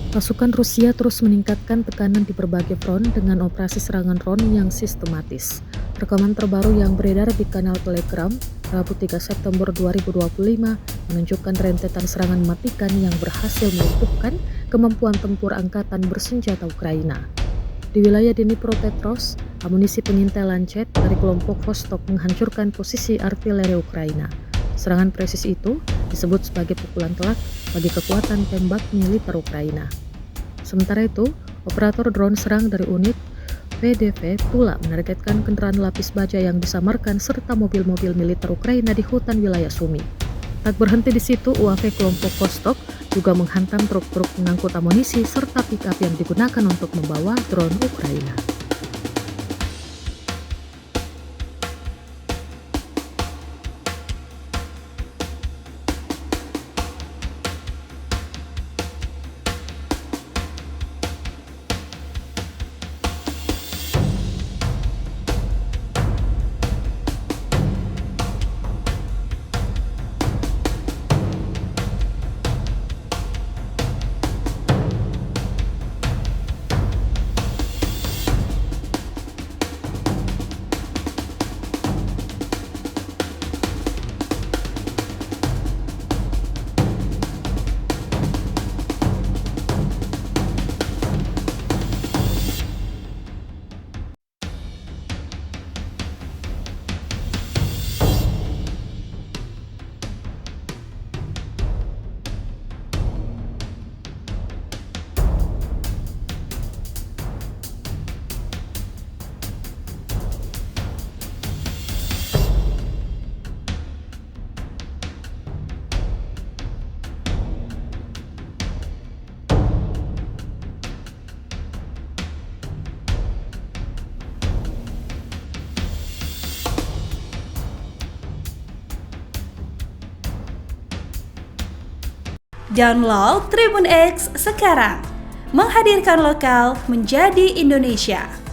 Pasukan Rusia terus meningkatkan tekanan di berbagai front dengan operasi serangan drone yang sistematis. Rekaman terbaru yang beredar di kanal Telegram Rabu 3 September 2025 menunjukkan rentetan serangan mematikan yang berhasil melumpuhkan kemampuan tempur angkatan bersenjata Ukraina. Di wilayah Dnipropetrovsk, amunisi pengintai Lancet dari kelompok Vostok menghancurkan posisi artileri Ukraina. Serangan presis itu disebut sebagai pukulan telak bagi kekuatan tembak militer Ukraina. Sementara itu, operator drone serang dari unit VDV Tula menargetkan kendaraan lapis baja yang disamarkan serta mobil-mobil militer Ukraina di hutan wilayah Sumi. Tak berhenti di situ, UAV kelompok Vostok juga menghantam truk-truk pengangkut amunisi serta pick-up yang digunakan untuk membawa drone Ukraina. Download Tribun X sekarang, menghadirkan lokal menjadi Indonesia.